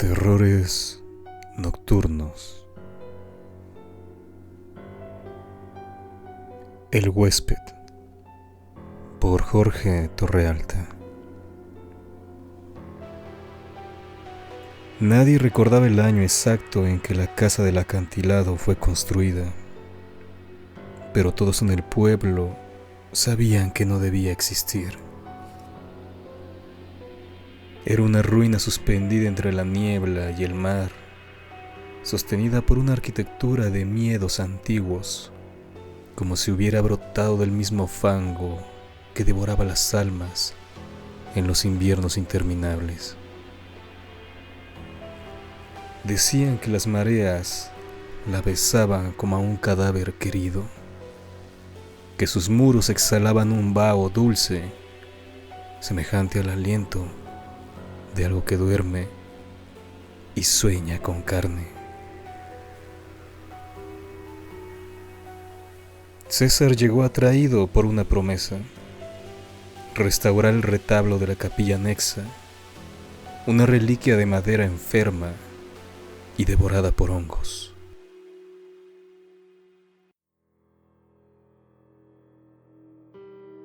Terrores nocturnos. El huésped, por Jorge Torrealta. Nadie recordaba el año exacto en que la casa del acantilado fue construida, pero todos en el pueblo sabían que no debía existir. Era una ruina suspendida entre la niebla y el mar, sostenida por una arquitectura de miedos antiguos, como si hubiera brotado del mismo fango que devoraba las almas en los inviernos interminables. Decían que las mareas la besaban como a un cadáver querido, que sus muros exhalaban un vaho dulce, semejante al aliento de algo que duerme y sueña con carne. César llegó atraído por una promesa: restaurar el retablo de la capilla anexa, una reliquia de madera enferma y devorada por hongos.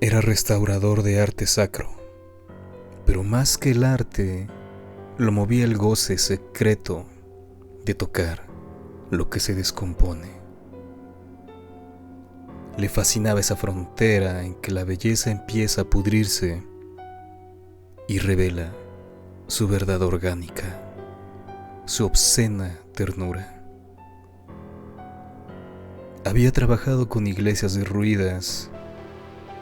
Era restaurador de arte sacro, pero más que el arte, lo movía el goce secreto de tocar lo que se descompone. Le fascinaba esa frontera en que la belleza empieza a pudrirse y revela su verdad orgánica, su obscena ternura. Había trabajado con iglesias derruidas,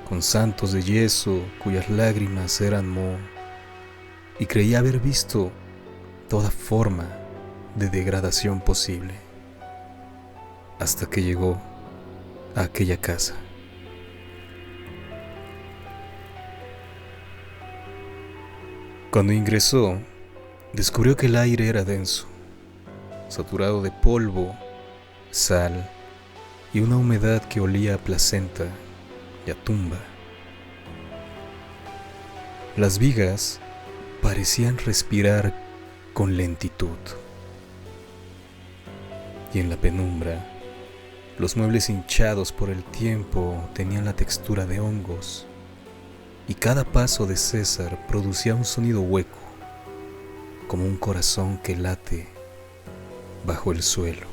con santos de yeso cuyas lágrimas eran moho, y creía haber visto toda forma de degradación posible, hasta que llegó a aquella casa. Cuando ingresó, descubrió que el aire era denso, saturado de polvo, sal y una humedad que olía a placenta y a tumba. Las vigas parecían respirar con lentitud, y en la penumbra, los muebles hinchados por el tiempo tenían la textura de hongos, y cada paso de César producía un sonido hueco, como un corazón que late bajo el suelo.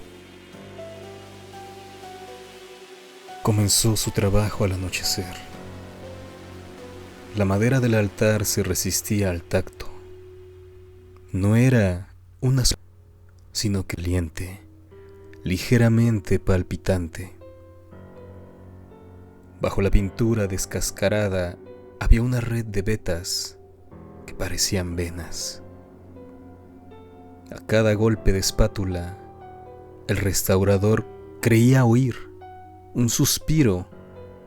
Comenzó su trabajo al anochecer. La madera del altar se resistía al tacto. No era una sola, sino caliente, ligeramente palpitante. Bajo la pintura descascarada había una red de vetas que parecían venas. A cada golpe de espátula, el restaurador creía oír un suspiro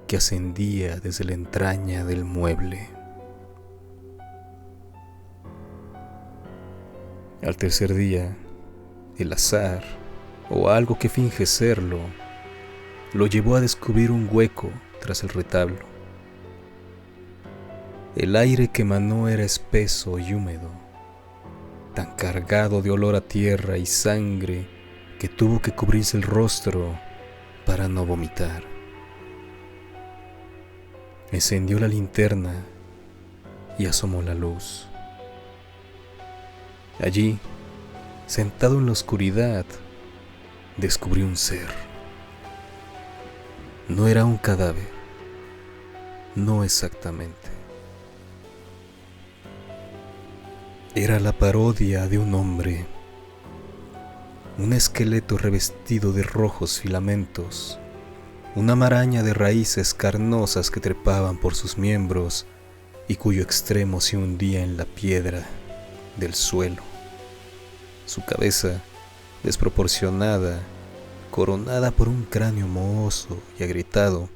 que ascendía desde la entraña del mueble. Al tercer día, el azar, o algo que finge serlo, lo llevó a descubrir un hueco tras el retablo. El aire que emanó era espeso y húmedo, tan cargado de olor a tierra y sangre que tuvo que cubrirse el rostro para no vomitar. Encendió la linterna y asomó la luz. Allí, sentado en la oscuridad, descubrió un ser. No era un cadáver, no exactamente. Era la parodia de un hombre, un esqueleto revestido de rojos filamentos, una maraña de raíces carnosas que trepaban por sus miembros y cuyo extremo se hundía en la piedra del suelo. Su cabeza, desproporcionada, coronada por un cráneo mohoso y agrietado,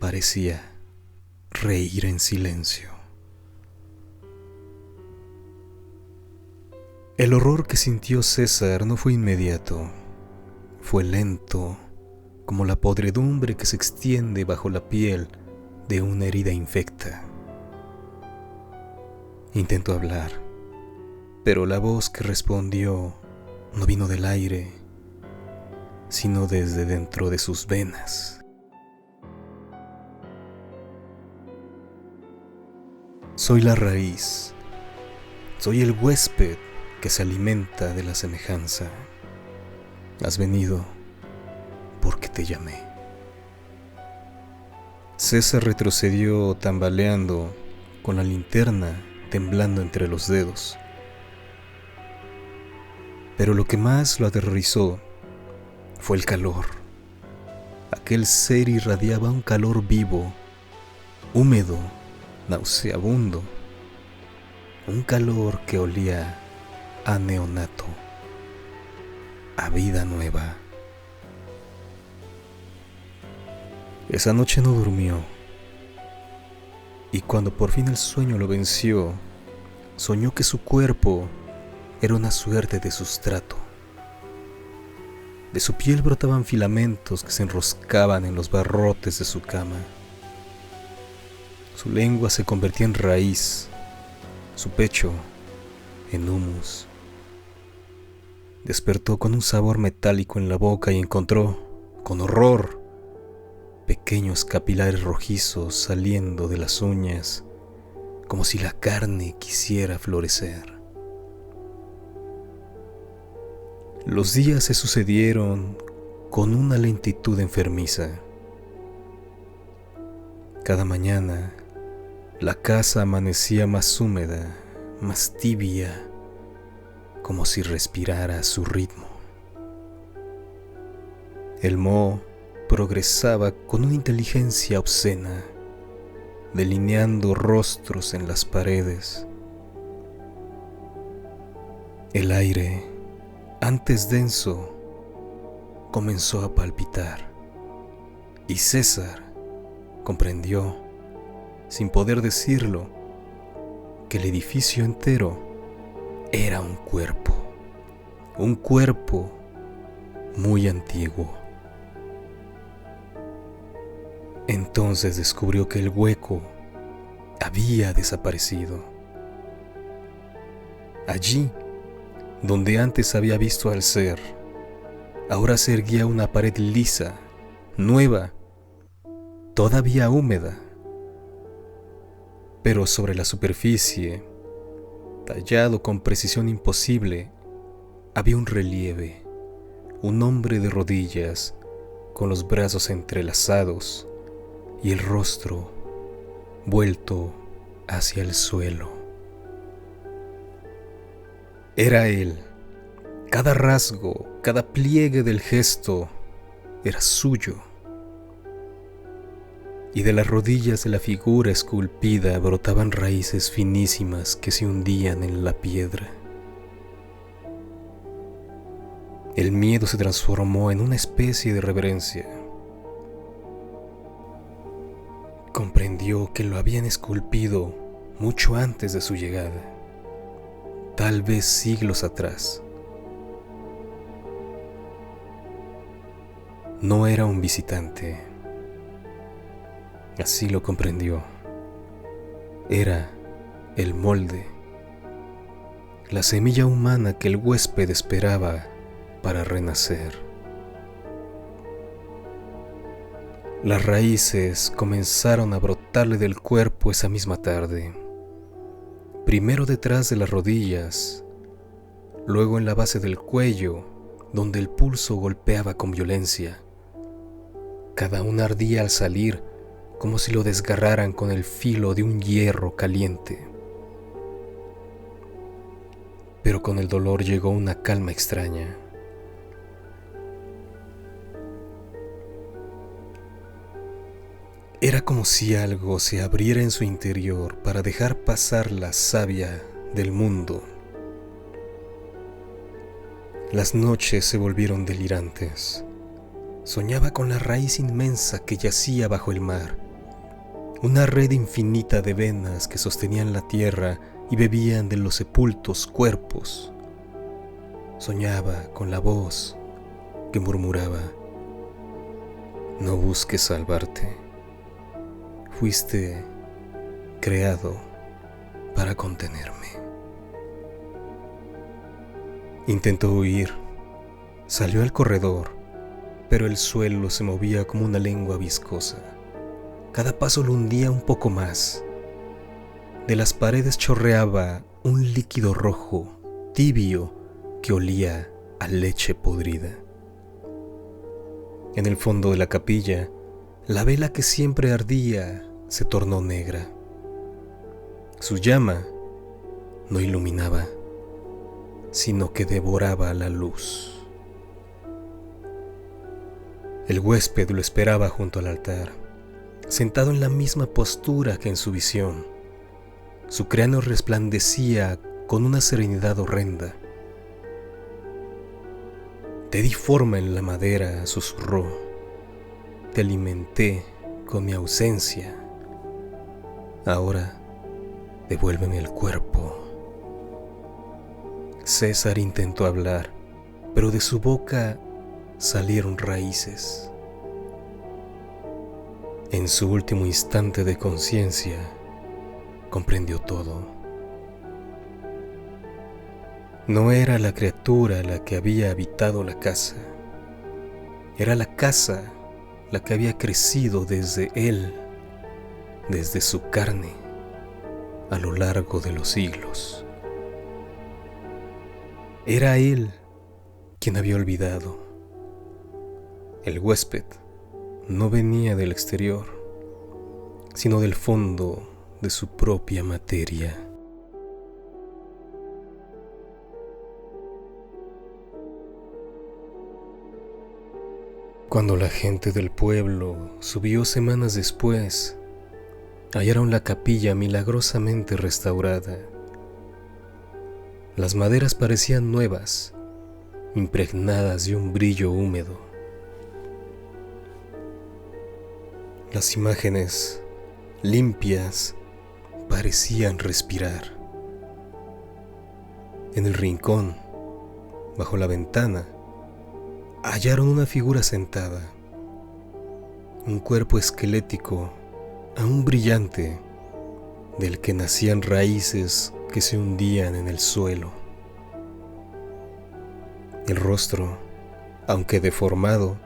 parecía reír en silencio. El horror que sintió César no fue inmediato, fue lento, como la podredumbre que se extiende bajo la piel de una herida infecta. Intentó hablar, Pero la voz que respondió no vino del aire, sino desde dentro de sus venas. Soy la raíz, soy el huésped que se alimenta de la semejanza. Has venido porque te llamé. César retrocedió tambaleando, con la linterna temblando entre los dedos. Pero lo que más lo aterrorizó fue el calor. Aquel ser irradiaba un calor vivo, húmedo, nauseabundo. Un calor que olía a neonato, a vida nueva. Esa noche no durmió, y cuando por fin el sueño lo venció, soñó que su cuerpo era una suerte de sustrato. De su piel brotaban filamentos que se enroscaban en los barrotes de su cama. Su lengua se convertía en raíz, su pecho en humus. Despertó con un sabor metálico en la boca y encontró, con horror, pequeños capilares rojizos saliendo de las uñas, como si la carne quisiera florecer. Los días se sucedieron con una lentitud enfermiza. Cada mañana, la casa amanecía más húmeda, más tibia, como si respirara a su ritmo. El moho progresaba con una inteligencia obscena, delineando rostros en las paredes. El aire, antes denso, comenzó a palpitar, y César comprendió, sin poder decirlo, que el edificio entero era un cuerpo muy antiguo. Entonces descubrió que el hueco había desaparecido. Allí, donde antes había visto al ser, ahora se erguía una pared lisa, nueva, todavía húmeda. Pero sobre la superficie, tallado con precisión imposible, había un relieve, un hombre de rodillas, con los brazos entrelazados y el rostro vuelto hacia el suelo. Era él. Cada rasgo, cada pliegue del gesto era suyo. Y de las rodillas de la figura esculpida brotaban raíces finísimas que se hundían en la piedra. El miedo se transformó en una especie de reverencia. Comprendió que lo habían esculpido mucho antes de su llegada, tal vez siglos atrás. No era un visitante. Así lo comprendió. Era el molde, la semilla humana que el huésped esperaba para renacer. Las raíces comenzaron a brotarle del cuerpo esa misma tarde, primero detrás de las rodillas, luego en la base del cuello, donde el pulso golpeaba con violencia. Cada una ardía al salir, como si lo desgarraran con el filo de un hierro caliente. Pero con el dolor llegó una calma extraña. Era como si algo se abriera en su interior para dejar pasar la savia del mundo. Las noches se volvieron delirantes. Soñaba con la raíz inmensa que yacía bajo el mar, una red infinita de venas que sostenían la tierra y bebían de los sepultos cuerpos. Soñaba con la voz que murmuraba: no busques salvarte, fuiste creado para contenerme. Intentó huir, salió al corredor, pero el suelo se movía como una lengua viscosa. Cada paso lo hundía un poco más. De las paredes chorreaba un líquido rojo, tibio, que olía a leche podrida. En el fondo de la capilla, la vela que siempre ardía se tornó negra. Su llama no iluminaba, sino que devoraba la luz. El huésped lo esperaba junto al altar, sentado en la misma postura que en su visión. Su cráneo resplandecía con una serenidad horrenda. Te di forma en la madera, susurró. Te alimenté con mi ausencia. Ahora devuélveme el cuerpo. César intentó hablar, pero de su boca salieron raíces. En su último instante de conciencia, comprendió todo. No era la criatura la que había habitado la casa. Era la casa la que había crecido desde él, desde su carne, a lo largo de los siglos. Era él quien había olvidado. El huésped no venía del exterior, sino del fondo de su propia materia. Cuando la gente del pueblo subió semanas después, hallaron la capilla milagrosamente restaurada. Las maderas parecían nuevas, impregnadas de un brillo húmedo. Las imágenes, limpias, parecían respirar. En el rincón, bajo la ventana, hallaron una figura sentada, un cuerpo esquelético, aún brillante, del que nacían raíces que se hundían en el suelo. El rostro, aunque deformado,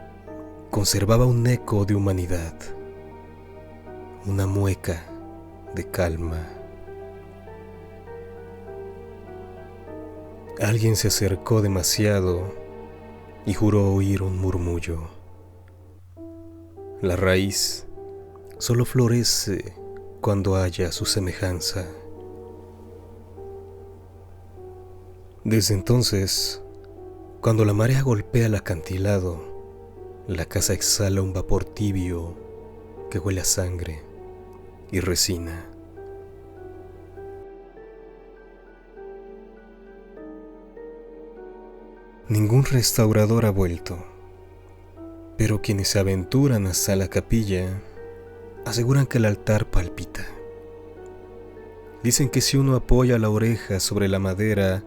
conservaba un eco de humanidad, una mueca de calma. Alguien se acercó demasiado y juró oír un murmullo. La raíz solo florece cuando haya su semejanza. Desde entonces, cuando la marea golpea el acantilado, la casa exhala un vapor tibio que huele a sangre y resina. Ningún restaurador ha vuelto, pero quienes se aventuran hasta la capilla aseguran que el altar palpita. Dicen que si uno apoya la oreja sobre la madera,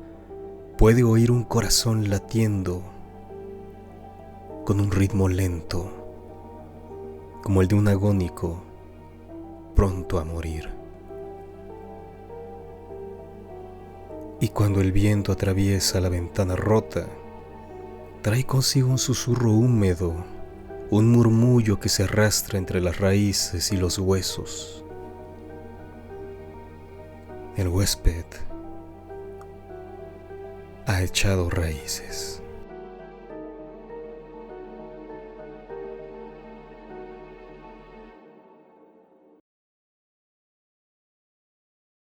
puede oír un corazón latiendo con un ritmo lento, como el de un agónico pronto a morir. Y cuando el viento atraviesa la ventana rota, trae consigo un susurro húmedo, un murmullo que se arrastra entre las raíces y los huesos. El huésped ha echado raíces.